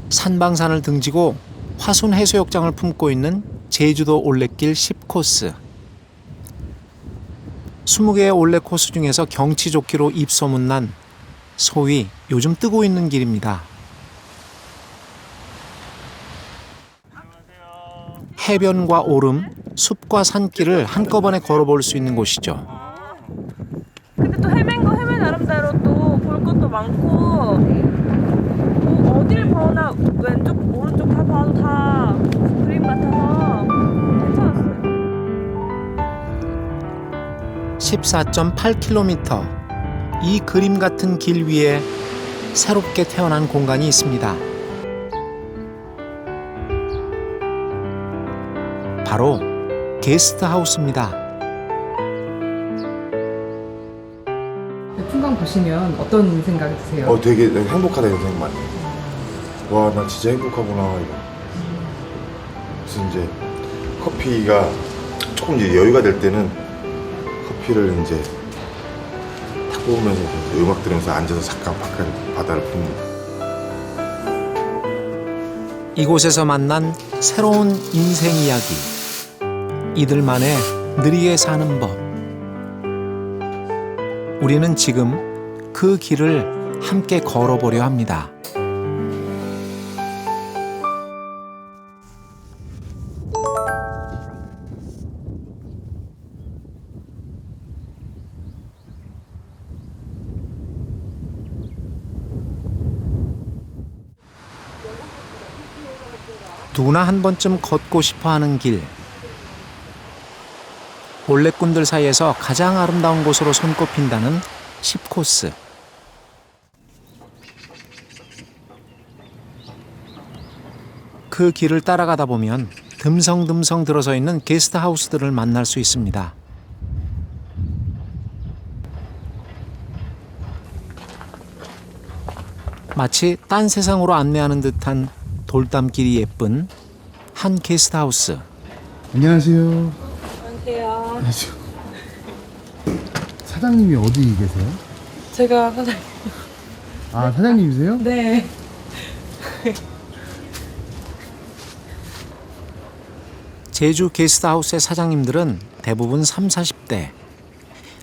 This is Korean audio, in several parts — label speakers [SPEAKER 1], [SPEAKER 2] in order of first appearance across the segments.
[SPEAKER 1] 산방산을 등지고 화순 해수욕장을 품고 있는 제주도 올레길 10코스. 20개의 올레 코스 중에서 경치 좋기로 입소문난 소위 요즘 뜨고 있는 길입니다. 해변과 오름, 숲과 산길을 한꺼번에 걸어볼 수 있는 곳이죠.
[SPEAKER 2] 근데 또 헤맨 나름대로 또 볼 것도 많고 뭐 어딜 봐나 왼쪽 오른쪽 다 봐도 다 그림 같아서 괜찮았어요.
[SPEAKER 1] 14.8km. 이 그림 같은 길 위에 새롭게 태어난 공간이 있습니다. 바로 게스트하우스입니다.
[SPEAKER 3] 풍광 보시면 어떤 생각이 드세요?
[SPEAKER 4] 되게 행복하다 이런 생각 많이 해요. 와, 나 진짜 행복하구나 이거. 그래서 이제 커피가 조금 이제 여유가 될 때는 커피를 이제 탁 뽑으면서 음악 들으면서 앉아서 잠깐 바다를 봅니다.
[SPEAKER 1] 이곳에서 만난 새로운 인생 이야기. 이들만의 느리게 사는 법. 우리는 지금 그 길을 함께 걸어보려 합니다. 누구나 한 번쯤 걷고 싶어 하는 길. 올레꾼들 사이에서 가장 아름다운 곳으로 손꼽힌다는 10코스. 그 길을 따라가다 보면 듬성듬성 들어서 있는 게스트하우스들을 만날 수 있습니다. 마치 딴 세상으로 안내하는 듯한 돌담길이 예쁜 한 게스트하우스.
[SPEAKER 4] 안녕하세요.
[SPEAKER 2] 안녕하세요.
[SPEAKER 4] 안녕하세요. 사장님이 어디 계세요?
[SPEAKER 2] 제가 사장님.
[SPEAKER 4] 아, 사장님이세요?
[SPEAKER 2] 네.
[SPEAKER 1] 제주 게스트하우스의 사장님들은 대부분 30, 40대.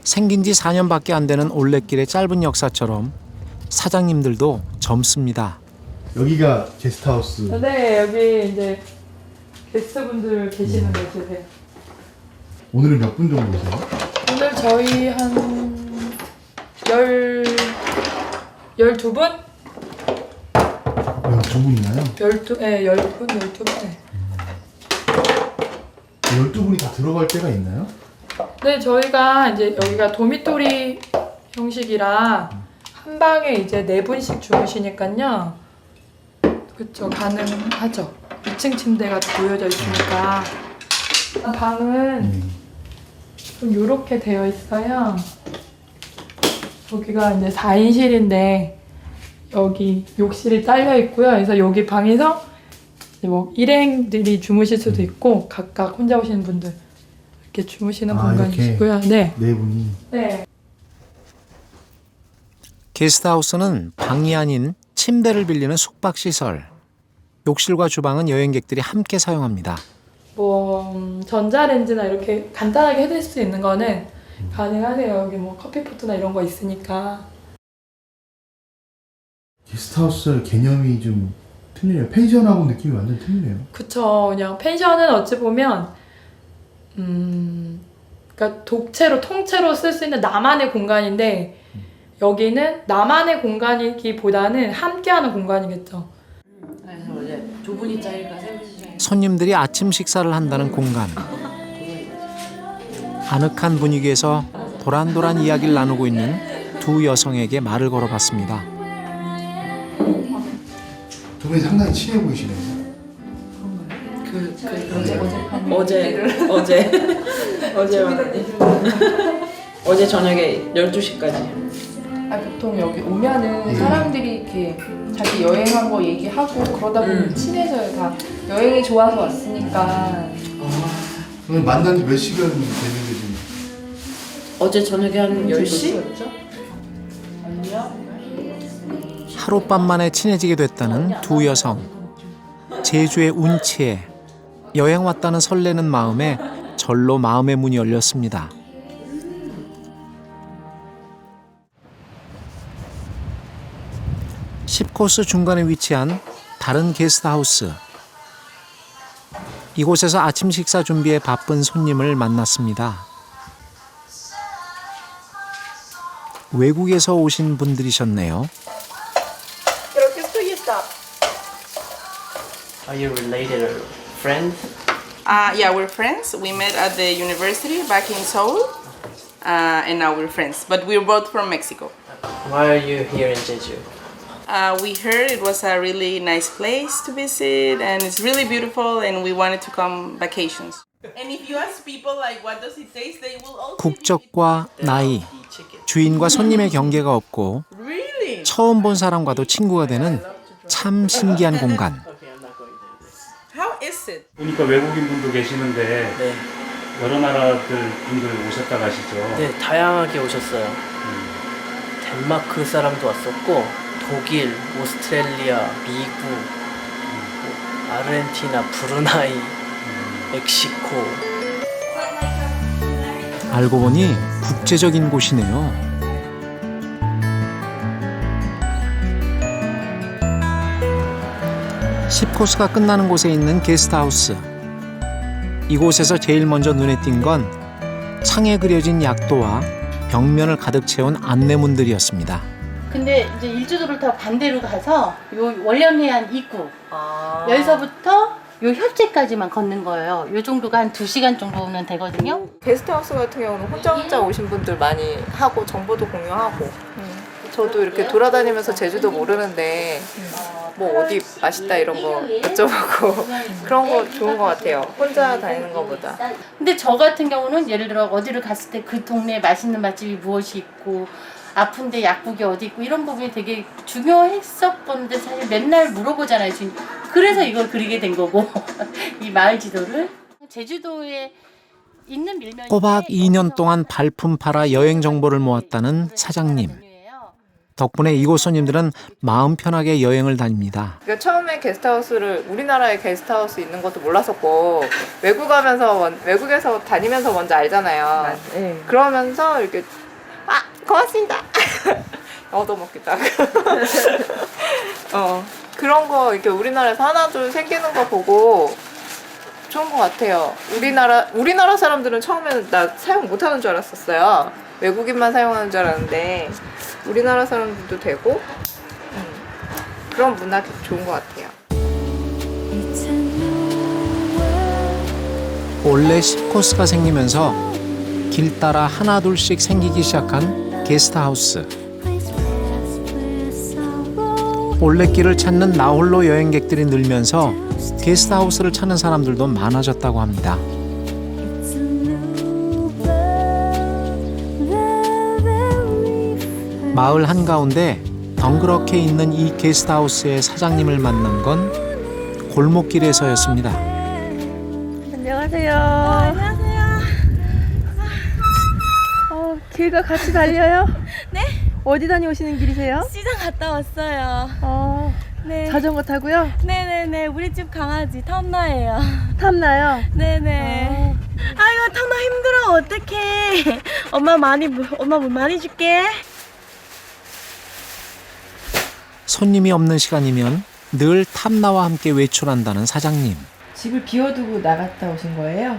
[SPEAKER 1] 생긴 지 4년밖에 안 되는 올레길의 짧은 역사처럼 사장님들도 젊습니다.
[SPEAKER 4] 여기가 게스트하우스.
[SPEAKER 2] 네, 여기 이제 게스트분들 계시는 곳이세요.
[SPEAKER 4] 오늘은 몇 분 정도 계세요?
[SPEAKER 2] 오늘 저희 한 12분?
[SPEAKER 4] 12분이나요?
[SPEAKER 2] 12분, 네, 10분, 12분. 네.
[SPEAKER 4] 12분이 다 들어갈 때가 있나요?
[SPEAKER 2] 네, 저희가 이제 여기가 도미토리 형식이라 한 방에 이제 4분씩 주무시니까요. 그쵸, 가능하죠. 2층 침대가 놓여져 있으니까. 방은 좀 이렇게 되어 있어요. 여기가 이제 4인실인데 여기 욕실이 딸려 있고요. 그래서 여기 방에서 이제 뭐 일행들이 주무실 수도 있고 각각 혼자 오시는 분들 이렇게 주무시는 공간이시고요. 네.
[SPEAKER 4] 네 분이.
[SPEAKER 2] 네.
[SPEAKER 1] 게스트하우스는 방이 아닌 침대를 빌리는 숙박시설. 욕실과 주방은 여행객들이 함께 사용합니다.
[SPEAKER 2] 뭐 전자레인지나 이렇게 간단하게 해드릴 수 있는 거는 가능하세요. 여기 뭐 커피포트나 이런 거 있으니까.
[SPEAKER 4] 게스트하우스 개념이 좀 틀리네요. 펜션하고 느낌이 완전 틀리네요.
[SPEAKER 2] 그쵸. 그냥 펜션은 어찌 보면 그러니까 독채로 통째로 쓸 수 있는 나만의 공간인데 여기는 나만의 공간이기보다는 함께하는 공간이겠죠.
[SPEAKER 5] 그래서 이제 두 분이 짜니까 세 분이
[SPEAKER 1] 손님들이 아침 식사를 한다는 공간. 아늑한 분위기에서 도란도란 이야기를 나누고 있는 두 여성에게 말을 걸어봤습니다.
[SPEAKER 4] 두 분이 상당히 친해 보이시네요.
[SPEAKER 5] 어제 저녁에 12시까지.
[SPEAKER 3] 보통 여기 오면은 사람들이 이렇게 자기 여행한 거 얘기하고 그러다 보면 친해져요. 다 여행이 좋아서 왔으니까.
[SPEAKER 4] 오늘 만난 지 몇 시간 됐는데 지금?
[SPEAKER 5] 어제 저녁에 한 10시?
[SPEAKER 3] 였죠?
[SPEAKER 5] 아니요.
[SPEAKER 1] 하룻밤 만에 친해지게 됐다는 두 여성. 제주의 운치에 여행 왔다는 설레는 마음에 절로 마음의 문이 열렸습니다. (10코스) 중간에 위치한 다른 게스트하우스. 이곳에서 아침 식사 준비에 바쁜 손님을 만났습니다. 외국에서 오신 분들이셨네요.
[SPEAKER 6] Are you related or friends?
[SPEAKER 7] Yeah, we're friends. We met at the university back in Seoul, and now we're friends. But we're both from Mexico.
[SPEAKER 6] Why are you here in Jeju?
[SPEAKER 7] We heard it was a really nice place to visit, and it's really beautiful, and we wanted to come vacations. And if you ask people like what does it taste, they will also
[SPEAKER 1] 국적과 나이, 주인과 손님의 경계가 없고
[SPEAKER 7] really.
[SPEAKER 1] 처음 본 사람과도 친구가 되는 참 신기한 공간.
[SPEAKER 6] Okay, I'm not going there.
[SPEAKER 7] How is it?
[SPEAKER 8] 보니까 외국인 분도 계시는데
[SPEAKER 6] 네,
[SPEAKER 8] 여러 나라들 분들 오셨다 가시죠?
[SPEAKER 6] 네, 다양하게 오셨어요. 덴마크 사람도 왔었고, 독일, 오스트레일리아, 미국, 아르헨티나, 브루나이, 멕시코.
[SPEAKER 1] 알고 보니 국제적인 곳이네요. (10코스가) 끝나는 곳에 있는 게스트하우스. 이곳에서 제일 먼저 눈에 띈 건 창에 그려진 약도와 벽면을 가득 채운 안내문들이었습니다.
[SPEAKER 9] 근데 이제 일주도를 더 반대로 가서 요 월련해안 입구 여기서부터 요 협재까지만 걷는 거예요. 요 정도가 한 2시간 정도는 되거든요.
[SPEAKER 3] 게스트하우스 같은 경우는 혼자 오신 분들 많이 하고 정보도 공유하고 저도 이렇게 돌아다니면서 제주도 모르는데 뭐 어디 맛있다 이런 거 여쭤보고 그런 거 좋은 것 같아요. 혼자 다니는 것보다.
[SPEAKER 9] 근데 저 같은 경우는 예를 들어 어디를 갔을 때 그 동네에 맛있는 맛집이 무엇이 있고 아픈데 약국이 어디 있고 이런 부분이 되게 중요했었건데 사실 맨날 물어보잖아요. 지금. 그래서 이걸 그리게 된 거고 이 마을 지도를 제주도에 있는 밀면이
[SPEAKER 1] 꼬박 2년 동안 발품 팔아 여행 정보를 모았다는 사장님. 덕분에 이곳 손님들은 마음 편하게 여행을 다닙니다.
[SPEAKER 3] 그러니까 처음에 게스트하우스를 우리나라에 게스트하우스 있는 것도 몰랐었고 외국에서 다니면서 먼저 알잖아요. 그러면서 이렇게 고맙습니다. 얻어먹기도 하고. 그런 거 이렇게 우리나라에서 하나둘 생기는 거 보고 좋은 것 같아요. 우리나라 사람들은 처음에는 나 사용 못하는 줄 알았었어요. 외국인만 사용하는 줄 알았는데 우리나라 사람들도 되고 그런 문화 좋은 것 같아요.
[SPEAKER 1] 원래 10코스가 생기면서 길 따라 하나둘씩 생기기 시작한 게스트하우스. 올레길을 찾는 나홀로 여행객들이 늘면서 게스트하우스를 찾는 사람들도 많아졌다고 합니다. 마을 한가운데 덩그렇게 있는 이 게스트하우스의 사장님을 만난 건 골목길에서였습니다.
[SPEAKER 10] 안녕하세요. 안녕하세요. 길과 같이 달려요?
[SPEAKER 11] 네?
[SPEAKER 10] 어디 다녀오시는 길이세요?
[SPEAKER 11] 시장 갔다 왔어요. 네.
[SPEAKER 10] 자전거 타고요?
[SPEAKER 11] 네네네. 우리 집 강아지 탐나예요.
[SPEAKER 10] 탐나요?
[SPEAKER 11] 네네. 아이고 탐나 힘들어. 어떡해. 엄마 물 많이 줄게.
[SPEAKER 1] 손님이 없는 시간이면 늘 탐나와 함께 외출한다는 사장님.
[SPEAKER 10] 집을 비워두고 나갔다 오신 거예요?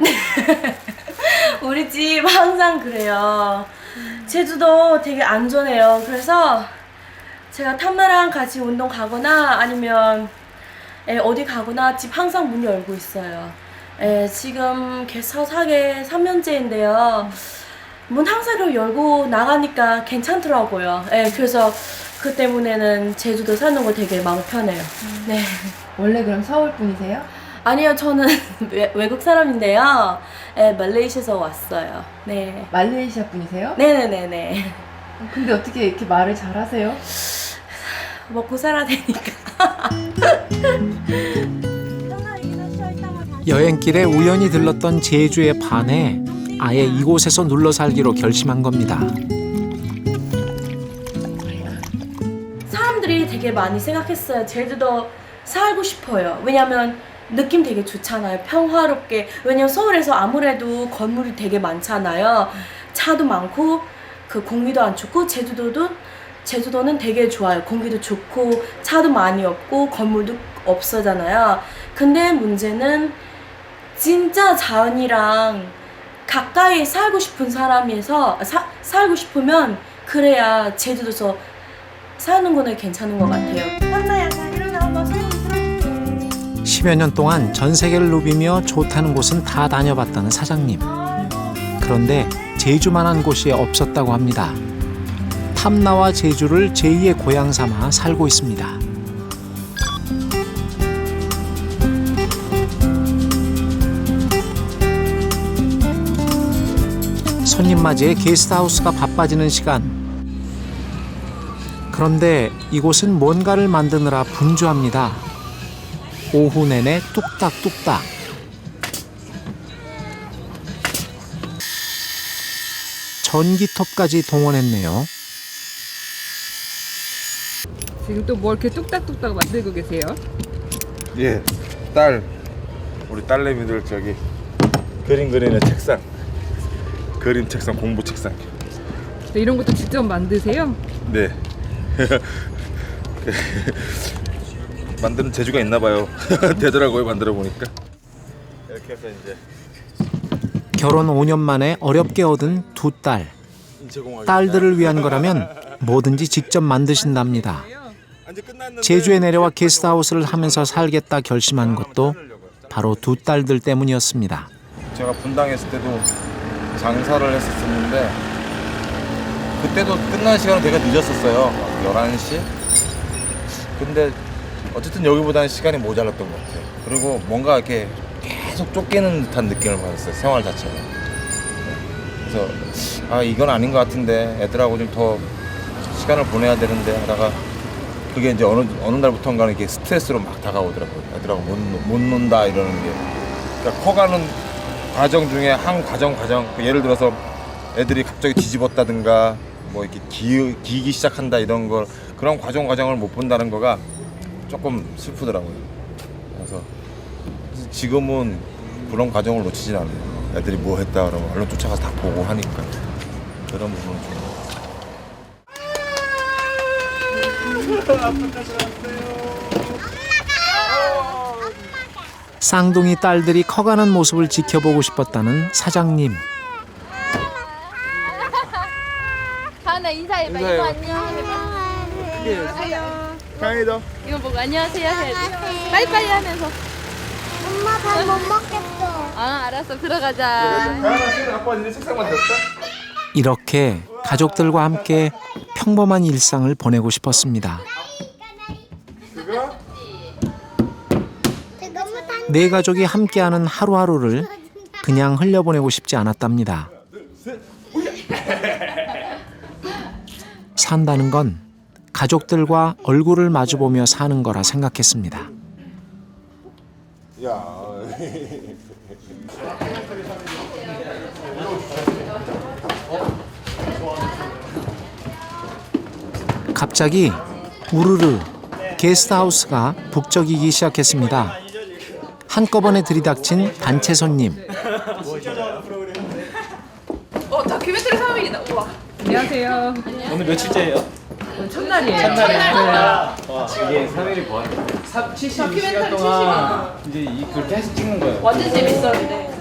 [SPEAKER 11] 우리 집 항상 그래요. 제주도 되게 안전해요. 그래서 제가 탐나랑 같이 운동 가거나 아니면 어디 가거나 집 항상 문 열고 있어요. 지금 게스트하우스 하게 3년째인데요. 문 항상 열고 나가니까 괜찮더라고요. 그래서 그 때문에는 제주도 사는 거 되게 마음 편해요. 네.
[SPEAKER 10] 원래 그럼 서울 분이세요?
[SPEAKER 11] 아니요, 저는 외국 사람인데요. 말레이시아에서 왔어요. 네.
[SPEAKER 10] 말레이시아 분이세요?
[SPEAKER 11] 네네네네.
[SPEAKER 10] 근데 어떻게 이렇게 말을 잘하세요?
[SPEAKER 11] 먹고 살아야 되니까.
[SPEAKER 1] 여행길에 우연히 들렀던 제주에 반해 아예 이곳에서 눌러 살기로 결심한 겁니다.
[SPEAKER 11] 사람들이 되게 많이 생각했어요. 제주도 살고 싶어요. 왜냐면 느낌 되게 좋잖아요. 평화롭게. 왜냐면 서울에서 아무래도 건물이 되게 많잖아요. 차도 많고 그 공기도 안 좋고 제주도는 되게 좋아요. 공기도 좋고 차도 많이 없고 건물도 없어잖아요. 근데 문제는 진짜 자연이랑 가까이 살고 싶은 사람이서 살고 싶으면 그래야 제주도에서 사는 거는 괜찮은 것 같아요. 한나야, 일어나 한번 소리 들어줄게.
[SPEAKER 1] 10여 년 동안 전 세계를 누비며 좋다는 곳은 다 다녀봤다는 사장님. 그런데 제주만한 곳이 없었다고 합니다. 탐나와 제주를 제2의 고향 삼아 살고 있습니다. 손님 맞이에 게스트하우스가 바빠지는 시간. 그런데 이곳은 뭔가를 만드느라 분주합니다. 오후 내내 뚝딱뚝딱. 전기톱까지 동원했네요.
[SPEAKER 12] 지금 또 뭐 이렇게 뚝딱뚝딱 만들고 계세요?
[SPEAKER 4] 예, 우리 딸내미들 저기 그림 그리는 책상, 그림 책상, 공부 책상.
[SPEAKER 12] 이런 것도 직접 만드세요?
[SPEAKER 4] 네. 만드는 재주가 있나 봐요. 되더라고요, 만들어 보니까. 이렇게 해서 이제
[SPEAKER 1] 결혼 5년 만에 어렵게 얻은 두 딸. 딸들을 위한 거라면 뭐든지 직접 만드신답니다. 제주에 내려와 게스트하우스를 하면서 살겠다 결심한 것도 바로 두 딸들 때문이었습니다.
[SPEAKER 4] 제가 분당했을 때도 장사를 했었는데 그때도 끝나는 시간은 되게 늦었었어요. 11시? 근데 어쨌든 여기보다는 시간이 모자랐던 것 같아요. 그리고 뭔가 이렇게 계속 쫓기는 듯한 느낌을 받았어요. 생활 자체가. 그래서 이건 아닌 것 같은데 애들하고 좀 더 시간을 보내야 되는데 하다가 그게 이제 어느 날부터인가는 이게 스트레스로 막 다가오더라고요. 애들하고 못 논다 이러는 게. 그러니까 커가는 과정 중에 한 과정 예를 들어서 애들이 갑자기 뒤집었다든가 뭐 이렇게 기기 시작한다 이런 걸 그런 과정을 못 본다는 거가 조금 슬프더라고요. 그래서 지금은 그런 과정을 놓치진 않아요. 애들이 뭐 했다 그러면 얼른 쫓아가서 다 보고 하니까 그런 부분은 좀.
[SPEAKER 1] 쌍둥이 딸들이 커가는 모습을 지켜보고 싶었다는 사장님.
[SPEAKER 13] 가은아 인사해봐. 이거 안녕해봐. 안녕하세요.
[SPEAKER 4] 강희도.
[SPEAKER 13] 이거 보고 안녕하세요 해야지. 빨리빨리 하면서.
[SPEAKER 14] 엄마 밥 못 먹겠어.
[SPEAKER 13] 아 알았어 들어가자.
[SPEAKER 4] 가은아 아빠 이제 책상만 됐다.
[SPEAKER 1] 이렇게 가족들과 함께 평범한 일상을 보내고 싶었습니다. 네 가족이 함께하는 하루하루를 그냥 흘려보내고 싶지 않았답니다. 산다는 건 가족들과 얼굴을 마주보며 사는 거라 생각했습니다. 갑자기 우르르 게스트하우스가 북적이기 시작했습니다. 한꺼번에 들이닥친 단체 손님.
[SPEAKER 3] 다큐멘터리 사람이다. 우와.
[SPEAKER 12] 안녕하세요.
[SPEAKER 6] 오늘 며칠째예요?
[SPEAKER 12] 오늘 첫날이에요.
[SPEAKER 6] 첫날이에요. 이게 3일이 뭐야? 72시간 동안 이제 그렇게 해서 찍는 거예요.
[SPEAKER 3] 완전 재밌었는데.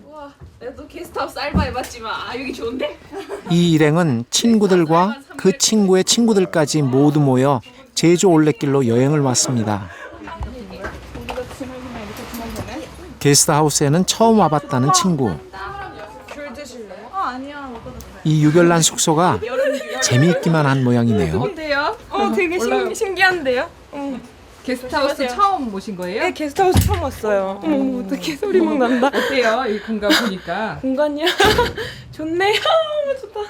[SPEAKER 3] 우와, 나도 게스트하우스 알바 해봤지만 여기 좋은데?
[SPEAKER 1] 이 일행은 친구들과 그 친구의 친구들까지 모두 모여 제주 올레길로 여행을 왔습니다. 게스트하우스에는 처음 와봤다는 친구. 이 유별난 숙소가 재미있기만 한 모양이네요.
[SPEAKER 2] 어때요? 되게 신기한데요?
[SPEAKER 12] 게스트하우스 처음 오신 거예요?
[SPEAKER 2] 네, 게스트하우스 처음 왔어요. 어떻게 소리 막 난다.
[SPEAKER 12] 어때요? 이 공간 보니까.
[SPEAKER 2] 공간이요? 좋네요. 너무 좋다.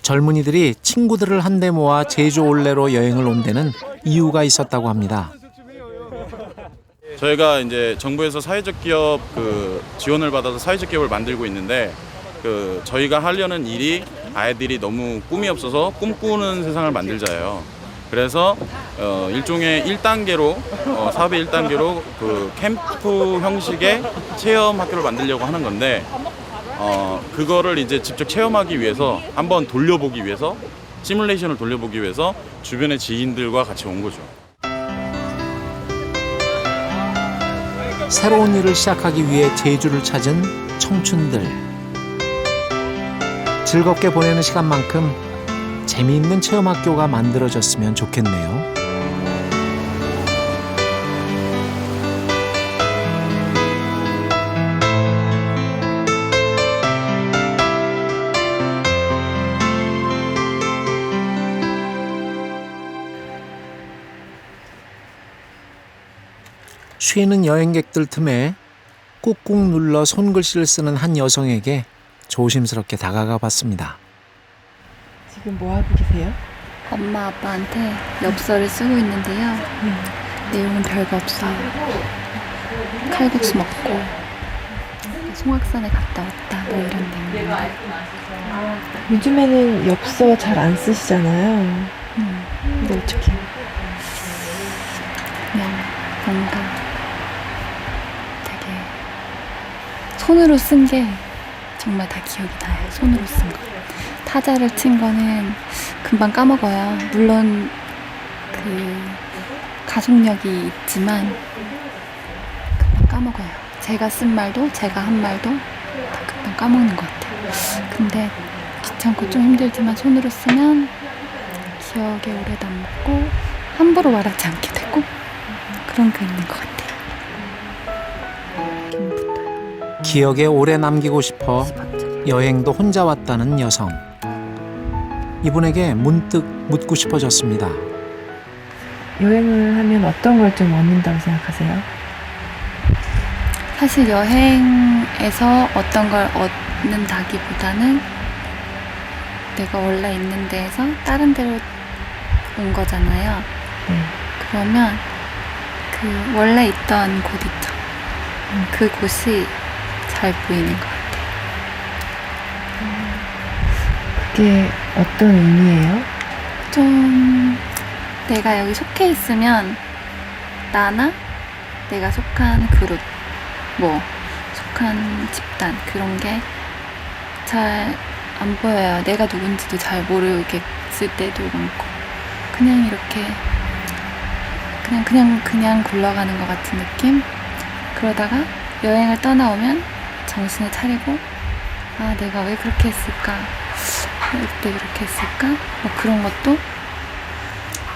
[SPEAKER 1] 젊은이들이 친구들을 한데 모아 제주 올레로 여행을 온 데는 이유가 있었다고 합니다.
[SPEAKER 15] 저희가 이제 정부에서 사회적 기업 지원을 받아서 사회적 기업을 만들고 있는데 저희가 하려는 일이 아이들이 너무 꿈이 없어서 꿈꾸는 세상을 만들자예요. 그래서 일종의 1단계로 사업의 1단계로 그 캠프 형식의 체험 학교를 만들려고 하는 건데 그거를 이제 직접 체험하기 위해서 한번 돌려보기 위해서 시뮬레이션을 돌려보기 위해서 주변의 지인들과 같이 온 거죠.
[SPEAKER 1] 새로운 일을 시작하기 위해 제주를 찾은 청춘들. 즐겁게 보내는 시간만큼 재미있는 체험학교가 만들어졌으면 좋겠네요. 쉬는 여행객들 틈에 꾹꾹 눌러 손글씨를 쓰는 한 여성에게 조심스럽게 다가가 봤습니다.
[SPEAKER 10] 지금 뭐 하고 계세요?
[SPEAKER 13] 엄마 아빠한테 엽서를 쓰고 있는데요. 내용은 별거 없어요. 칼국수 먹고 송악산에 갔다 왔다 뭐 이런 내용.
[SPEAKER 10] 요즘에는 엽서 잘 안 쓰시잖아요. 근데 어떻게?
[SPEAKER 13] 그냥 뭔가 되게 손으로 쓴 게 정말 다 기억이 나요. 손으로 쓴 거. 타자를 친 거는 금방 까먹어요. 물론 그 가속력이 있지만 금방 까먹어요. 제가 쓴 말도 제가 한 말도 다 금방 까먹는 것 같아요. 근데 귀찮고 좀 힘들지만 손으로 쓰면 기억에 오래 남고 함부로 말하지 않게 되고 그런 게 있는 것 같아요.
[SPEAKER 1] 기억에 오래 남기고 싶어 여행도 혼자 왔다는 여성. 이분에게 문득 묻고 싶어졌습니다.
[SPEAKER 10] 여행을 하면 어떤 걸 좀 얻는다고 생각하세요?
[SPEAKER 13] 사실 여행에서 어떤 걸 얻는다기보다는 내가 원래 있는 데에서 다른 데로 온 거잖아요. 그러면 그 원래 있던 곳 있죠. 그곳이 잘 보이는 것 같아요.
[SPEAKER 10] 그게 어떤 의미예요?
[SPEAKER 13] 좀 내가 여기 속해 있으면 나나 내가 속한 그룹, 뭐 속한 집단 그런 게 잘 안 보여요. 내가 누군지도 잘 모르겠을 때도 많고 그냥 이렇게 그냥 굴러가는 것 같은 느낌? 그러다가 여행을 떠나오면 정신을 차리고 아 내가 왜 그렇게 했을까? 그때 그렇게 했을까? 뭐 그런 것도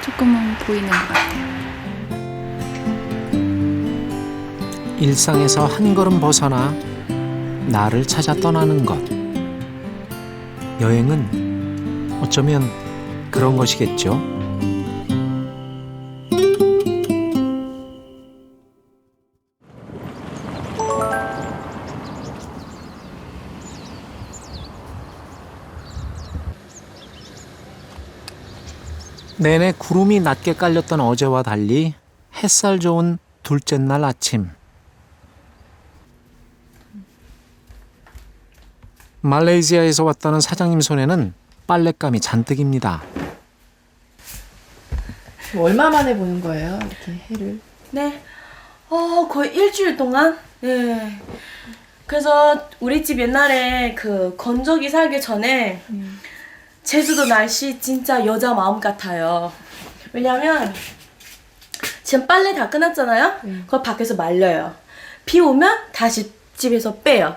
[SPEAKER 13] 조금은 보이는 것 같아요.
[SPEAKER 1] 일상에서 한 걸음 벗어나 나를 찾아 떠나는 것. 여행은 어쩌면 그런 것이겠죠. 내내 구름이 낮게 깔렸던 어제와 달리 햇살 좋은 둘째 날 아침. 말레이시아에서 왔다는 사장님 손에는 빨랫감이 잔뜩입니다.
[SPEAKER 10] 얼마 만에 보는 거예요? 이렇게 해를?
[SPEAKER 11] 네. 거의 일주일 동안? 네. 그래서 우리 집 옛날에 그 건조기 살기 전에 제주도 날씨 진짜 여자 마음 같아요. 왜냐면 지금 빨래 다 끝났잖아요? 그거 밖에서 말려요. 비 오면 다시 집에서 빼요.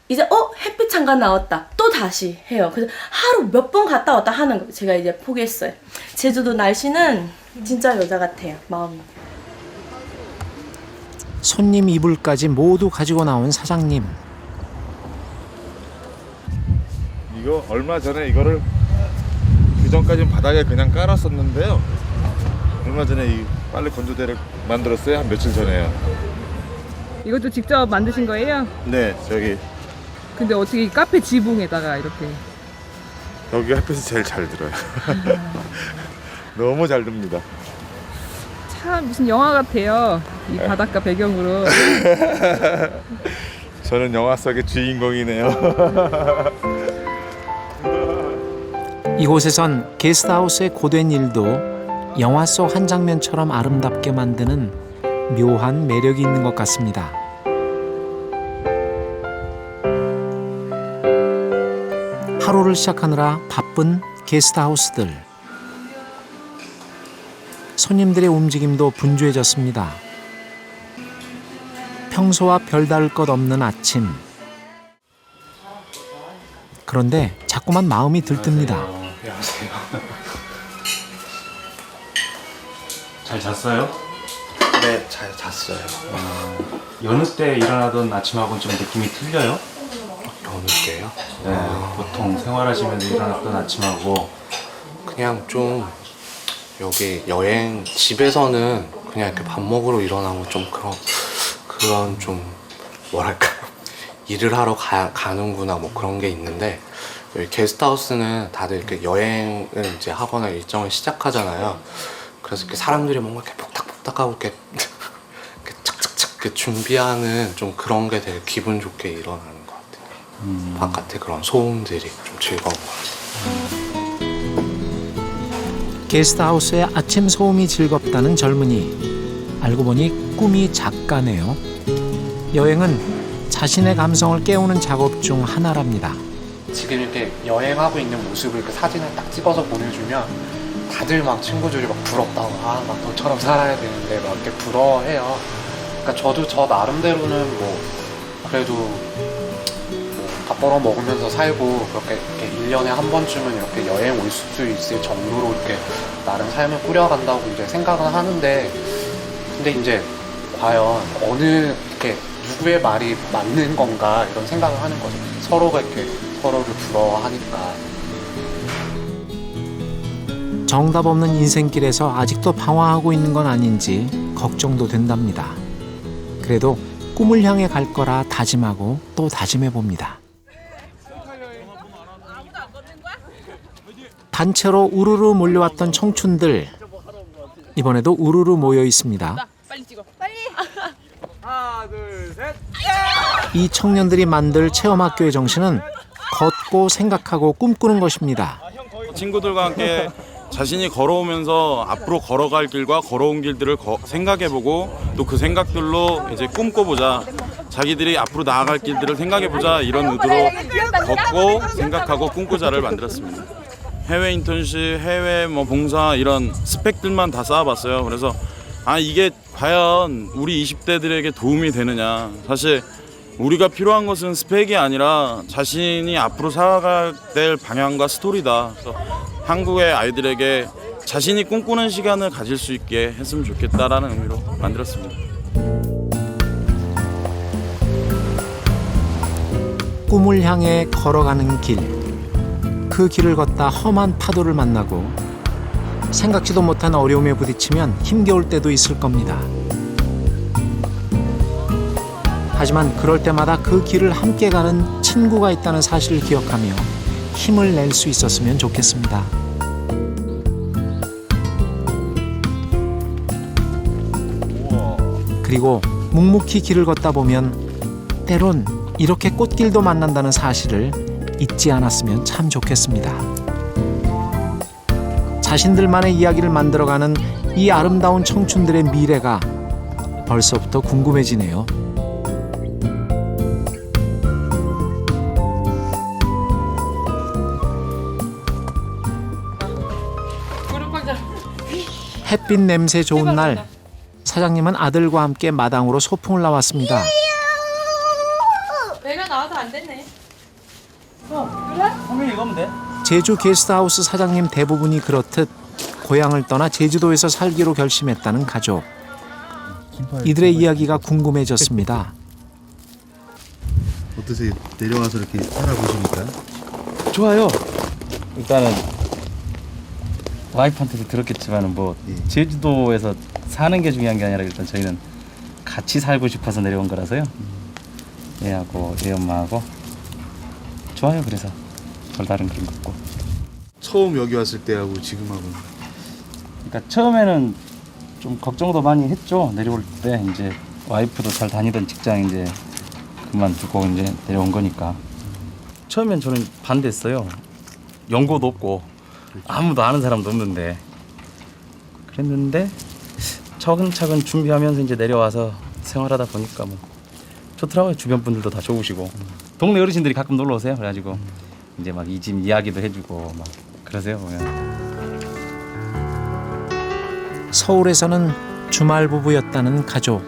[SPEAKER 11] 이제 햇빛 잠깐 나왔다. 또 다시 해요. 그래서 하루 몇 번 갔다 왔다 하는 거 제가 이제 포기했어요. 제주도 날씨는 진짜 여자 같아요. 마음이.
[SPEAKER 1] 손님 이불까지 모두 가지고 나온 사장님.
[SPEAKER 4] 이거 얼마 전에 이거를 그전까지는 바닥에 그냥 깔았었는데요. 얼마 전에 이 빨래 건조대를 만들었어요. 한 며칠 전에요.
[SPEAKER 12] 이것도 직접 만드신 거예요?
[SPEAKER 4] 네, 저기
[SPEAKER 12] 근데 어떻게 이 카페 지붕에다가 이렇게
[SPEAKER 4] 여기 햇빛이 제일 잘 들어요. 너무 잘 듭니다.
[SPEAKER 12] 참 무슨 영화 같아요. 이 바닷가 배경으로.
[SPEAKER 4] 저는 영화 속의 주인공이네요.
[SPEAKER 1] 이곳에선 게스트하우스의 고된 일도 영화 속 한 장면처럼 아름답게 만드는 묘한 매력이 있는 것 같습니다. 하루를 시작하느라 바쁜 게스트하우스들. 손님들의 움직임도 분주해졌습니다. 평소와 별다를 것 없는 아침. 그런데 자꾸만 마음이 들뜹니다.
[SPEAKER 8] 안녕하세요. 잘 잤어요?
[SPEAKER 16] 네, 잘 잤어요.
[SPEAKER 8] 여느 때 일어나던 아침하고는 좀 느낌이 틀려요?
[SPEAKER 16] 여느 때요?
[SPEAKER 8] 네, 보통 생활하시면서 일어났던 아침하고
[SPEAKER 16] 그냥 좀 여기 여행 집에서는 그냥 이렇게 밥 먹으러 일어나고 좀 그런 좀 뭐랄까 일을 하러 가는구나 뭐 그런 게 있는데 여기 게스트하우스는 다들 이렇게 여행을 이제 하거나 일정을 시작하잖아요. 그래서 이렇게 사람들이 뭔가 이렇게 폭닥폭닥하고 이렇게 착착착 이렇게 준비하는 좀 그런 게 되게 기분 좋게 일어나는 것 같아요. 바깥에 그런 소음들이 좀 즐거운 것 같아요.
[SPEAKER 1] 게스트하우스의 아침 소음이 즐겁다는 젊은이. 알고 보니 꿈이 작가네요. 여행은 자신의 감성을 깨우는 작업 중 하나랍니다.
[SPEAKER 17] 지금 이렇게 여행하고 있는 모습을 이렇게 사진을 딱 찍어서 보내주면 다들 막 친구들이 막 부럽다고 막 너처럼 살아야 되는데 막 이렇게 부러워해요. 그러니까 저도 저 나름대로는 뭐 그래도 밥 벌어 먹으면서 살고 그렇게 이렇게 1년에 한 번쯤은 이렇게 여행 올 수 있을 정도로 이렇게 나름 삶을 꾸려간다고 이제 생각은 하는데 근데 이제 과연 어느 이렇게 누구의 말이 맞는 건가 이런 생각을 하는 거죠. 서로가 이렇게 서로를 부러워하니까.
[SPEAKER 1] 정답 없는 인생길에서 아직도 방황하고 있는 건 아닌지 걱정도 된답니다. 그래도 꿈을 향해 갈 거라 다짐하고 또 다짐해 봅니다. 단체로 우르르 몰려왔던 청춘들. 이번에도 우르르 모여 있습니다.
[SPEAKER 12] 빨리 찍어. 빨리. 하나, 둘, 셋.
[SPEAKER 1] 이 청년들이 만들 체험학교의 정신은 걷고 생각하고 꿈꾸는 것입니다.
[SPEAKER 15] 친구들과 함께 자신이 걸어오면서 앞으로 걸어갈 길과 걸어온 길들을 생각해보고 또 그 생각들로 이제 꿈꿔보자. 자기들이 앞으로 나아갈 길들을 생각해보자. 이런 의도로 걷고 생각하고 꿈꾸자를 만들었습니다. 해외 인턴십, 해외 봉사 이런 스펙들만 다 쌓아봤어요. 그래서 이게 과연 우리 20대들에게 도움이 되느냐. 사실 우리가 필요한 것은 스펙이 아니라 자신이 앞으로 살아가야 될 방향과 스토리다. 그래서 한국의 아이들에게 자신이 꿈꾸는 시간을 가질 수 있게 했으면 좋겠다라는 의미로 만들었습니다.
[SPEAKER 1] 꿈을 향해 걸어가는 길. 그 길을 걷다 험한 파도를 만나고 생각지도 못한 어려움에 부딪히면 힘겨울 때도 있을 겁니다. 하지만 그럴 때마다 그 길을 함께 가는 친구가 있다는 사실을 기억하며 힘을 낼 수 있었으면 좋겠습니다. 그리고 묵묵히 길을 걷다 보면 때론 이렇게 꽃길도 만난다는 사실을 잊지 않았으면 참 좋겠습니다. 자신들만의 이야기를 만들어가는 이 아름다운 청춘들의 미래가 벌써부터 궁금해지네요. 햇빛 냄새 좋은 날, 사장님은 아들과 함께 마당으로 소풍을 나왔습니다.
[SPEAKER 2] 배가 나와서 안 됐네.
[SPEAKER 6] 그래? 성민이 이거면 돼?
[SPEAKER 1] 제주 게스트하우스 사장님 대부분이 그렇듯 고향을 떠나 제주도에서 살기로 결심했다는 가족. 이들의 이야기가 궁금해졌습니다.
[SPEAKER 18] 어떠세요? 내려와서 이렇게 살아보시니까?
[SPEAKER 6] 좋아요. 일단은 와이프한테도 들었겠지만 제주도에서 사는 게 중요한 게 아니라 일단 저희는 같이 살고 싶어서 내려온 거라서요. 얘하고 얘 엄마하고 좋아요. 그래서 별다른 그런 거 없고.
[SPEAKER 18] 처음 여기 왔을 때하고 지금하고는?
[SPEAKER 6] 그러니까 처음에는 좀 걱정도 많이 했죠. 내려올 때 이제 와이프도 잘 다니던 직장 이제 그만두고 이제 내려온 거니까. 처음엔 저는 반대했어요. 연고도 없고 아무도 아는 사람도 없는데 그랬는데 차근차근 준비하면서 이제 내려와서 생활하다 보니까 뭐 좋더라고요. 주변 분들도 다 좋으시고 동네 어르신들이 가끔 놀러 오세요. 그래가지고 이제 막 이 집 이야기도 해주고 막 그러세요 보면.
[SPEAKER 1] 서울에서는 주말 부부였다는 가족.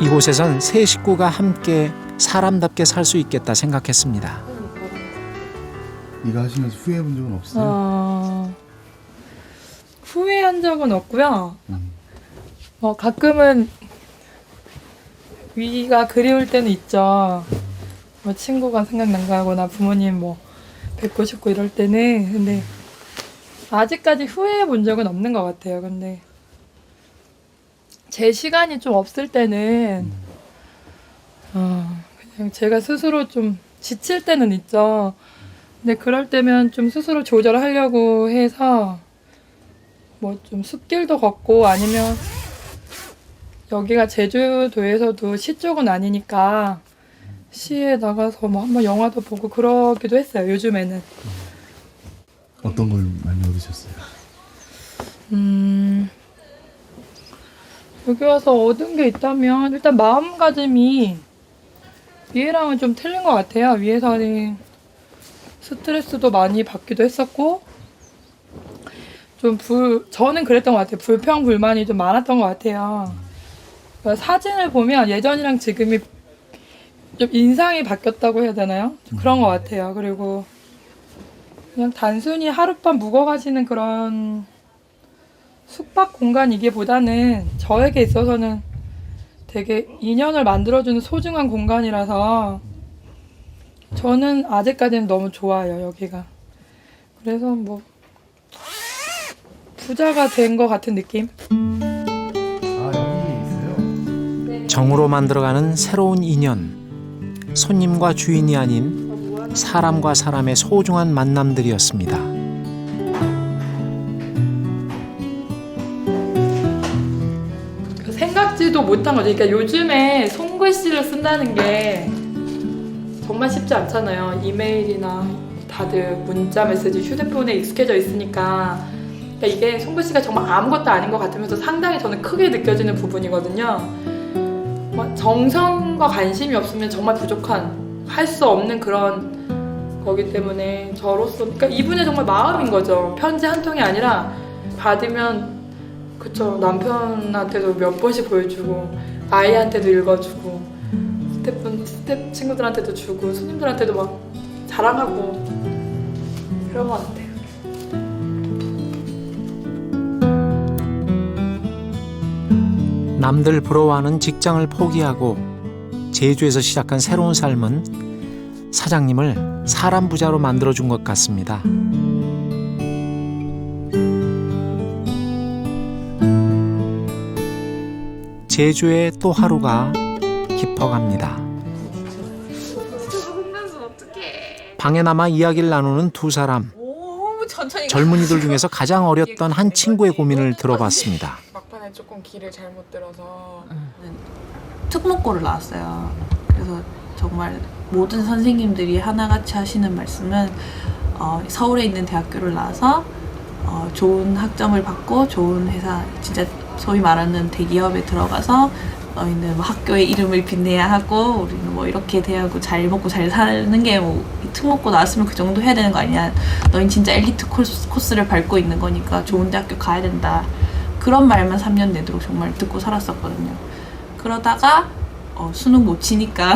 [SPEAKER 1] 이곳에선 세 식구가 함께 사람답게 살 수 있겠다 생각했습니다.
[SPEAKER 18] 이거 하시면서 후회해본 적은 없어요?
[SPEAKER 2] 후회한 적은 없고요. 가끔은 위가 그리울 때는 있죠. 뭐 친구가 생각난다거나 부모님 뭐 뵙고 싶고 이럴 때는. 근데 아직까지 후회해 본 적은 없는 것 같아요. 근데 제 시간이 좀 없을 때는 그냥 제가 스스로 좀 지칠 때는 있죠. 근데 그럴 때면 좀 스스로 조절하려고 해서 뭐 좀 숲길도 걷고 아니면 여기가 제주도에서도 시 쪽은 아니니까 시에 나가서 뭐 한번 영화도 보고 그러기도 했어요. 요즘에는.
[SPEAKER 18] 어떤 걸 많이 얻으셨어요?
[SPEAKER 2] 여기 와서 얻은 게 있다면 일단 마음가짐이 위에랑은 좀 틀린 것 같아요. 위에서는 스트레스도 많이 받기도 했었고 좀 저는 그랬던 것 같아요. 불평불만이 좀 많았던 것 같아요. 그러니까 사진을 보면 예전이랑 지금이 좀 인상이 바뀌었다고 해야 되나요? 좀 그런 것 같아요. 그리고 그냥 단순히 하룻밤 묵어가시는 그런 숙박 공간이기보다는 저에게 있어서는 되게 인연을 만들어주는 소중한 공간이라서 저는 아직까지는 너무 좋아요, 여기가. 그래서 뭐 부자가 된 것 같은 느낌?
[SPEAKER 1] 정으로 만들어가는 새로운 인연. 손님과 주인이 아닌 사람과 사람의 소중한 만남들이었습니다.
[SPEAKER 2] 생각지도 못한 거죠. 그러니까 요즘에 손글씨를 쓴다는 게 정말 쉽지 않잖아요. 이메일이나 다들 문자 메시지 휴대폰에 익숙해져 있으니까. 그러니까 이게 손글씨가 정말 아무것도 아닌 것 같으면서 상당히 저는 크게 느껴지는 부분이거든요. 정성과 관심이 없으면 정말 부족한, 할 수 없는 그런 거기 때문에 저로서, 그러니까 이분의 정말 마음인 거죠. 편지 한 통이 아니라 받으면 그쵸, 남편한테도 몇 번씩 보여주고 아이한테도 읽어주고 스텝 친구들한테도 주고 손님들한테도 막 자랑하고 그런 것 같아요.
[SPEAKER 1] 남들 부러워하는 직장을 포기하고 제주에서 시작한 새로운 삶은 사장님을 사람 부자로 만들어준 것 같습니다. 제주의 또 하루가 깊어갑니다. 방에 남아 이야기를 나누는 두 사람. 젊은이들 중에서 가장 어렸던 한 친구의 고민을 들어봤습니다.
[SPEAKER 19] 막판에 조금 길을 잘못 들어서
[SPEAKER 20] 특목고를 나왔어요. 그래서 정말 모든 선생님들이 하나같이 하시는 말씀은 서울에 있는 대학교를 나와서 좋은 학점을 받고 좋은 회사, 진짜 소위 말하는 대기업에 들어가서 너희는 뭐 학교의 이름을 빛내야 하고 우리는 뭐 이렇게 대하고 잘 먹고 잘 사는 게 뭐 특목고 나왔으면 그 정도 해야 되는 거 아니야. 너희는 진짜 엘리트 코스를 밟고 있는 거니까 좋은 대학교 가야 된다. 그런 말만 3년 내도록 정말 듣고 살았었거든요. 그러다가 수능 못 치니까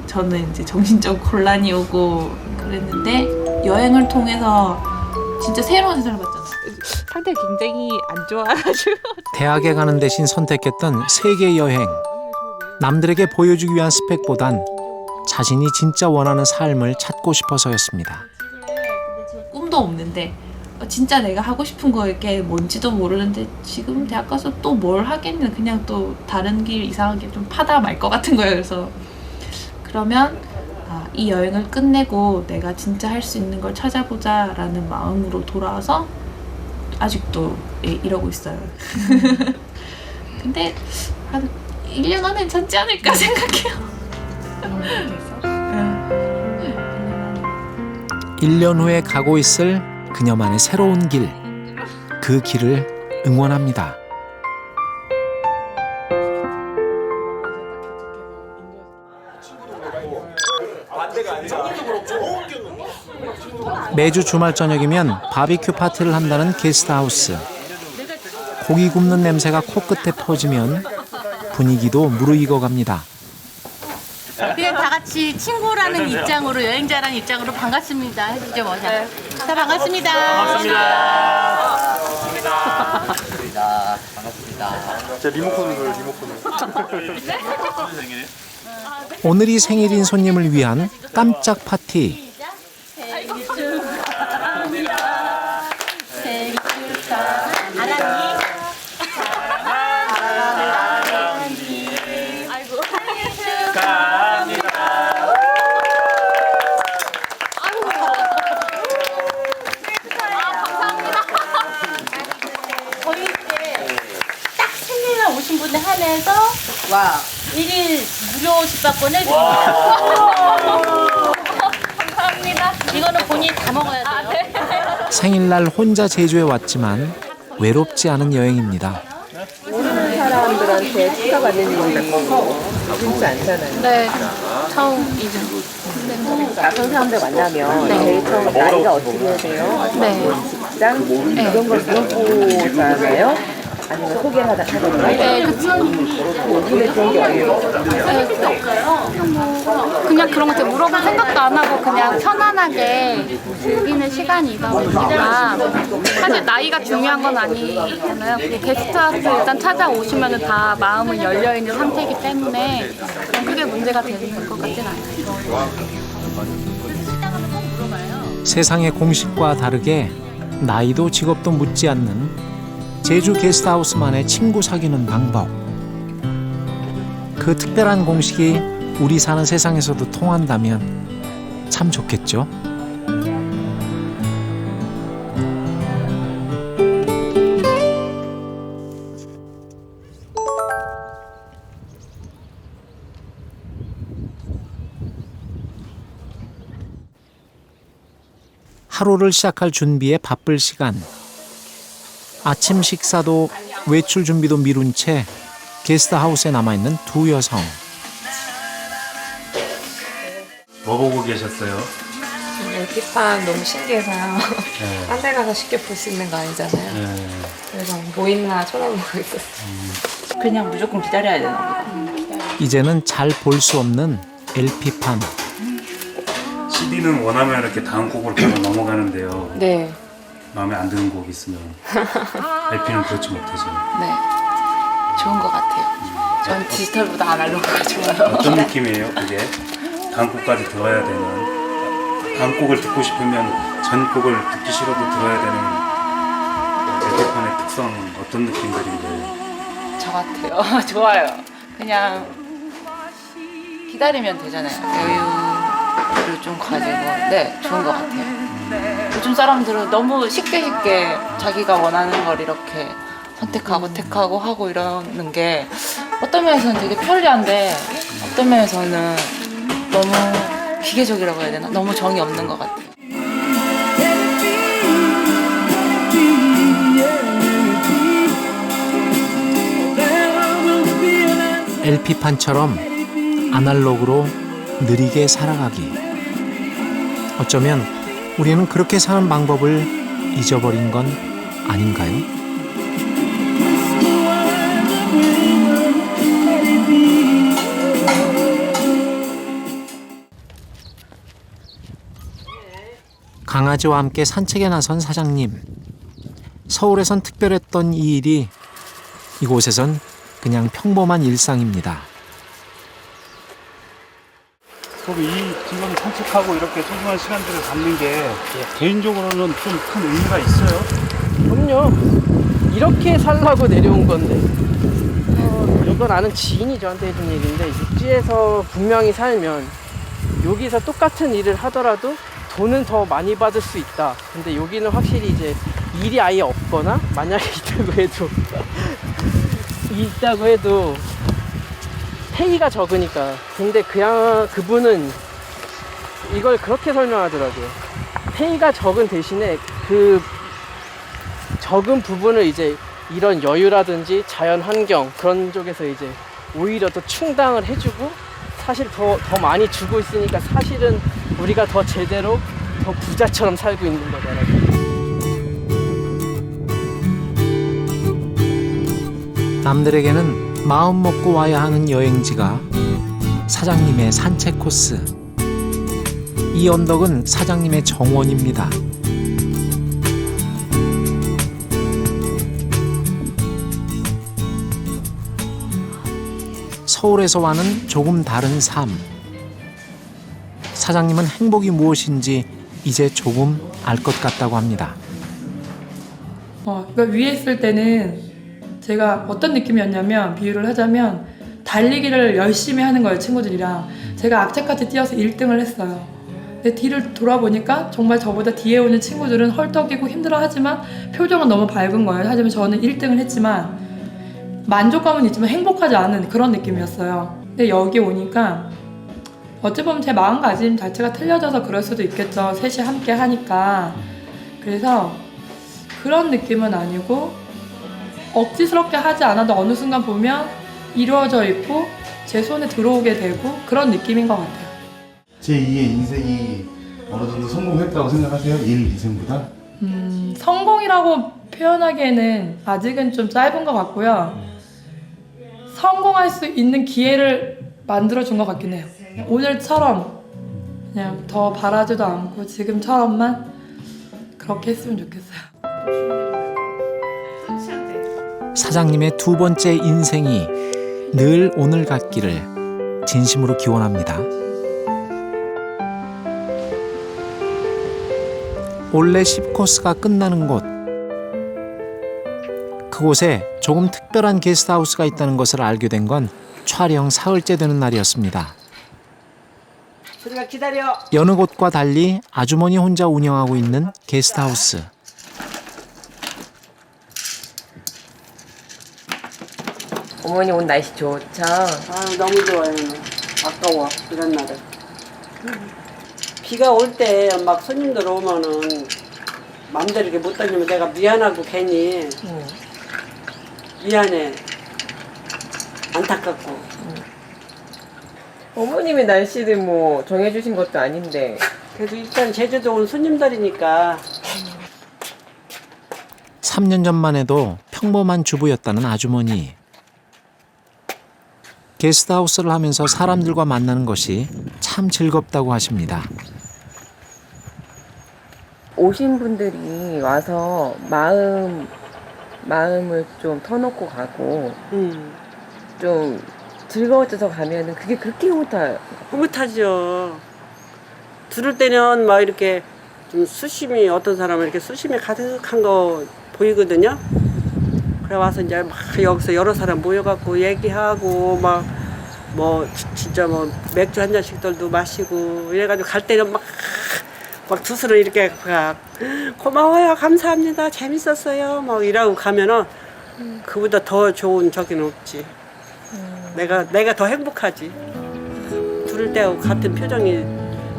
[SPEAKER 20] 저는 이제 정신적 혼란이 오고 그랬는데 여행을 통해서 진짜 새로운 세상을 봤잖아요.
[SPEAKER 19] 상태가 굉장히 안 좋아가지고
[SPEAKER 1] 대학에 가는 대신 선택했던 세계 여행. 남들에게 보여주기 위한 스펙보단 자신이 진짜 원하는 삶을 찾고 싶어서였습니다.
[SPEAKER 20] 꿈도 없는데 진짜 내가 하고 싶은 거게 뭔지도 모르는데 지금 대학 가서 또 뭘 하겠는, 그냥 또 다른 길 이상하게 좀 파다 말 것 같은 거예요. 그래서 그러면 이 여행을 끝내고 내가 진짜 할 수 있는 걸 찾아보자 라는 마음으로 돌아와서 아직도 이러고 있어요. 근데 한 1년 안에 괜찮지 않을까 생각해요.
[SPEAKER 1] 1년 후에 가고 있을 그녀만의 새로운 길, 그 길을 응원합니다. 매주 주말 저녁이면 바비큐 파티를 한다는 게스트하우스. 고기 굽는 냄새가 코끝에 퍼지면 분위기도 무르익어 갑니다.
[SPEAKER 9] 그냥 다 같이 친구라는 입장으로, 여행자라는 입장으로 반갑습니다 해주죠. 뭐. 자, 반갑습니다.
[SPEAKER 17] 반갑습니다. 제 리모컨을
[SPEAKER 1] 오늘이 생일인 손님을 위한 깜짝 파티.
[SPEAKER 9] 생일 축하합니다. 아이고, 생일 축하합니다. 저희 이제 딱 생일날 오신 분들 한해서 1일 무료 숙박권 해드립니다. 감사합니다. 이거는 본인이 다 먹어야 돼요.
[SPEAKER 1] 생일날 혼자 제주에 왔지만 외롭지 않은 여행입니다.
[SPEAKER 21] 모르는 사람들한테 축하받는 일이 쉽지 않잖아요.
[SPEAKER 13] 네, 처음이죠.
[SPEAKER 21] 낯선 사람들 만나면
[SPEAKER 13] 네.
[SPEAKER 21] 제일 처음 나이가 어떻게 되세요?
[SPEAKER 13] 네.
[SPEAKER 21] 직장? 이런 걸 물어보잖아요. 아니면 소개를 하던가요?
[SPEAKER 13] 네,
[SPEAKER 21] 요즘에 그런 게 어려워요.
[SPEAKER 13] 그냥 그런 거 물어볼 생각도 안 하고 그냥 편안하게 즐기는 시간이다 보니까 사실 나이가 중요한 건 아니잖아요. 게스트하우스 일단 찾아오시면 다 마음은 열려있는 상태이기 때문에 크게 문제가 되는 것 같진 않아요.
[SPEAKER 1] 세상의 공식과 다르게 나이도 직업도 묻지 않는 제주 게스트하우스만의 친구 사귀는 방법. 그 특별한 공식이 우리 사는 세상에서도 통한다면 참 좋겠죠? 하루를 시작할 준비에 바쁠 시간. 아침 식사도 외출 준비도 미룬 채 게스트하우스에 남아있는 두 여성.
[SPEAKER 8] 뭐 보고 계셨어요?
[SPEAKER 19] LP판 너무 신기해서요.
[SPEAKER 8] 네.
[SPEAKER 19] 딴 데 가서 쉽게 볼 수 있는 거 아니잖아요.
[SPEAKER 8] 네.
[SPEAKER 19] 그래서 뭐 있나 쳐다보고 있었어요.
[SPEAKER 5] 그냥 무조건 기다려야 되나 보다.
[SPEAKER 1] 이제는 잘 볼 수 없는 LP판.
[SPEAKER 8] CD는 원하면 이렇게 다음 곡으로 바로 넘어가는데요.
[SPEAKER 19] 네.
[SPEAKER 8] 마음에 안 드는 곡이 있으면 LP는 그렇지 못하죠.
[SPEAKER 19] 네. 좋은 것 같아요. 전 디지털보다 아날로그가 좋아요.
[SPEAKER 8] 어떤 느낌이에요, 그게? 다음 곡까지 들어야 되는, 다음 곡을 듣고 싶으면 전 곡을 듣기 싫어도 들어야 되는 LP판의 특성 어떤 느낌들인데?
[SPEAKER 5] 저 같아요. 좋아요. 그냥 기다리면 되잖아요. 여유를 좀 가지고. 네, 좋은 것 같아요. 요즘 사람들은 너무 쉽게 자기가 원하는 걸 이렇게 선택하고 택하고 하고 이러는 게 어떤 면에서는 되게 편리한데 어떤 면에서는 너무 기계적이라고 해야 되나? 너무 정이 없는 것 같아요.
[SPEAKER 1] LP판처럼 아날로그로 느리게 살아가기. 어쩌면 우리는 그렇게 사는 방법을 잊어버린 건 아닌가요? 강아지와 함께 산책에 나선 사장님. 서울에선 특별했던 이 일이 이곳에선 그냥 평범한 일상입니다.
[SPEAKER 22] 저도 이 지금 산책하고 이렇게 소중한 시간들을 갖는 게 개인적으로는 좀 큰 의미가 있어요.
[SPEAKER 23] 그럼요. 이렇게 살라고 내려온 건데. 이건 아는 지인이 저한테 해준 얘기인데, 육지에서 분명히 살면 여기서 똑같은 일을 하더라도 돈은 더 많이 받을 수 있다. 근데 여기는 확실히 이제 일이 아예 없거나 만약에 있다고 해도 페이가 적으니까. 근데 그냥 그분은 이걸 그렇게 설명하더라고요. 페이가 적은 대신에 그 적은 부분을 이제 이런 여유라든지 자연 환경 그런 쪽에서 이제 오히려 더 충당을 해주고 사실 더 많이 주고 있으니까 사실은 우리가 더 제대로 더 부자처럼 살고 있는 거잖아요.
[SPEAKER 1] 남들에게는 마음 먹고 와야 하는 여행지가 사장님의 산책 코스. 이 언덕은 사장님의 정원입니다. 서울에서와는 조금 다른 삶. 사장님은 행복이 무엇인지 이제 조금 알 것 같다고 합니다.
[SPEAKER 2] 그러니까 위에 있을 때는 제가 어떤 느낌이었냐면, 비유를 하자면 달리기를 열심히 하는 거예요, 친구들이랑. 제가 악착같이 뛰어서 1등을 했어요. 근데 뒤를 돌아보니까 정말 저보다 뒤에 오는 친구들은 헐떡이고 힘들어하지만 표정은 너무 밝은 거예요. 하지만 저는 1등을 했지만 만족감은 있지만 행복하지 않은 그런 느낌이었어요. 근데 여기 오니까 어찌 보면 제 마음가짐 자체가 틀려져서 그럴 수도 있겠죠. 셋이 함께 하니까. 그래서 그런 느낌은 아니고 억지스럽게 하지 않아도 어느 순간 보면 이루어져 있고 제 손에 들어오게 되고 그런 느낌인 것 같아요.
[SPEAKER 18] 제2의 인생이 어느 정도 성공했다고 생각하세요? 1, 2생보다?
[SPEAKER 2] 성공이라고 표현하기에는 아직은 좀 짧은 것 같고요. 성공할 수 있는 기회를 만들어준 것 같긴 해요. 오늘처럼 그냥 더 바라지도 않고 지금처럼만 그렇게 했으면 좋겠어요.
[SPEAKER 1] 사장님의 두 번째 인생이 늘 오늘 같기를 진심으로 기원합니다. 원래 10코스가 끝나는 곳. 그곳에 조금 특별한 게스트하우스가 있다는 것을 알게 된 건 촬영 사흘째 되는 날이었습니다.
[SPEAKER 21] 소리가 기다려.
[SPEAKER 1] 여느 곳과 달리 아주머니 혼자 운영하고 있는 게스트하우스.
[SPEAKER 21] 어머니 오늘 날씨 좋죠?
[SPEAKER 3] 너무 좋아요. 아까워 이런 날은. 비가 올 때 막 손님들 오면은 마음대로 이렇게 못 다니면 내가 미안하고 괜히 미안해. 안타깝고.
[SPEAKER 21] 어머님의 날씨는 뭐 정해주신 것도 아닌데.
[SPEAKER 3] 그래도 일단 제주도 온 손님들이니까.
[SPEAKER 1] 3년 전만 해도 평범한 주부였다는 아주머니. 게스트하우스를 하면서 사람들과 만나는 것이 참 즐겁다고 하십니다.
[SPEAKER 21] 오신 분들이 와서 마음을 좀 터놓고 가고 좀 즐거워져서 가면은 그게 그렇게
[SPEAKER 3] 흐뭇하죠. 들을 때는 막 이렇게 좀 수심이 어떤 사람은 이렇게 수심이 가득한 거 보이거든요. 그래 와서 이제 막 여기서 여러 사람 모여갖고 얘기하고 막 뭐 진짜 뭐 맥주 한 잔씩들도 마시고 이래가지고 갈 때는 막 두 손을 이렇게 막 고마워요, 감사합니다, 재밌었어요, 막 이러고 가면은 그보다 더 좋은 적이는 없지. 내가 더 행복하지. 들을 때하고 같은 표정이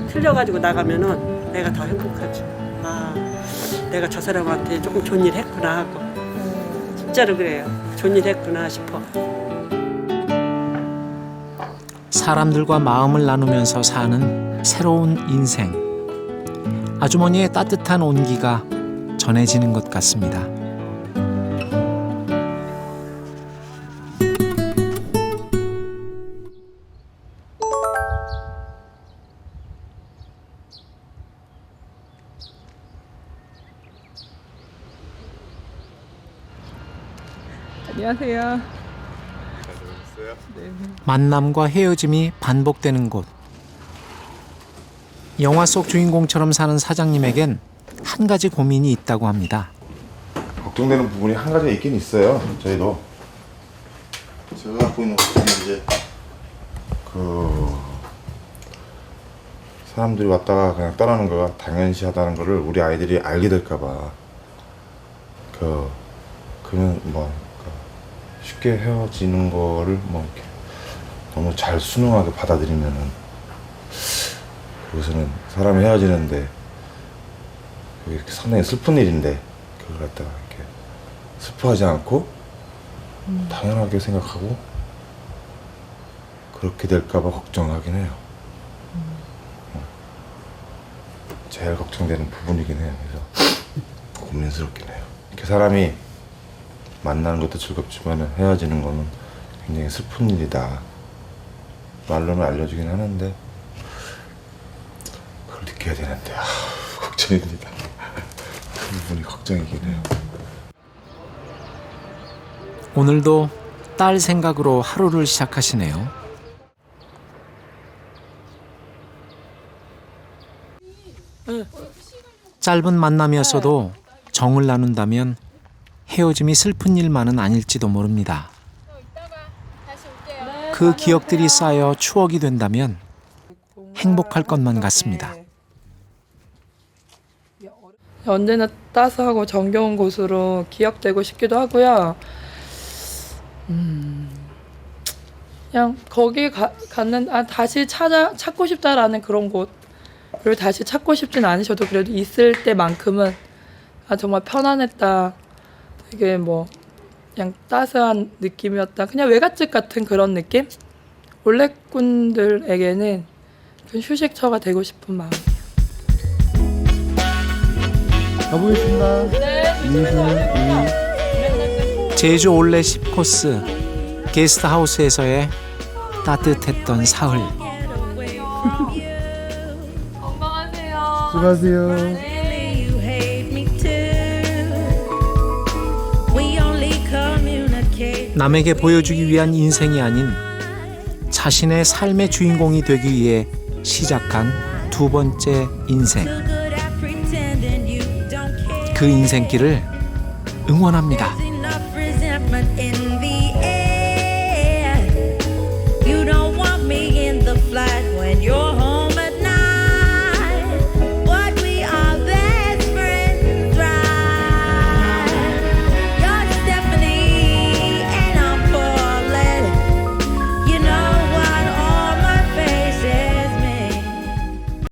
[SPEAKER 3] 틀려가지고 나가면은 내가 더 행복하지. 내가 저 사람한테 조금 좋은 일 했구나 하고. 진짜로 그래요. 좋은 일 했구나 싶어.
[SPEAKER 1] 사람들과 마음을 나누면서 사는 새로운 인생. 아주머니의 따뜻한 온기가 전해지는 것 같습니다.
[SPEAKER 12] 안녕하세요.
[SPEAKER 1] 만남과 헤어짐이 반복되는 곳. 영화 속 주인공처럼 사는 사장님에겐 한 가지 고민이 있다고 합니다.
[SPEAKER 4] 걱정되는 부분이 한 가지가 있긴 있어요. 저희도 제가 갖고 있는 걱정은 이제 사람들이 왔다가 그냥 떠나는 거가 당연시하다는 거를 우리 아이들이 알게 될까봐 그러면 뭐 쉽게 헤어지는 거를 뭐 이렇게 너무 잘 순응하게 받아들이면은 그것은 사람이 헤어지는데 이렇게 상당히 슬픈 일인데 그걸 갖다가 이렇게 슬퍼하지 않고 당연하게 생각하고 그렇게 될까봐 걱정하긴 해요. 제일 걱정되는 부분이긴 해요. 그래서 고민스럽긴 해요. 이렇게 사람이 만나는 것도 즐겁지만 헤어지는 거는 굉장히 슬픈 일이다. 말로는 알려주긴 하는데 그걸 느껴야 되는데 걱정입니다. 그 부분이 걱정이긴 해요.
[SPEAKER 1] 오늘도 딸 생각으로 하루를 시작하시네요. 짧은 만남이었어도 정을 나눈다면 헤어짐이 슬픈 일만은 아닐지도 모릅니다. 그 기억들이 쌓여 추억이 된다면 행복할 것만 같습니다.
[SPEAKER 2] 언제나 따스하고 정겨운 곳으로 기억되고 싶기도 하고요. 그냥 거기 다시 찾고 싶다라는 그런 곳, 그리고 다시 찾고 싶진 않으셔도 그래도 있을 때만큼은 정말 편안했다. 되게 그냥 따스한 느낌이었다. 그냥 외갓집 같은 그런 느낌? 올레꾼들에게는 그 휴식처가 되고 싶은 마음.
[SPEAKER 18] 가보겠습니다.
[SPEAKER 1] 제주 올레 10코스 게스트하우스에서의 따뜻했던 사흘.
[SPEAKER 18] 수고하세요.
[SPEAKER 1] 남에게 보여주기 위한 인생이 아닌 자신의 삶의 주인공이 되기 위해 시작한 두 번째 인생. 그 인생길을 응원합니다.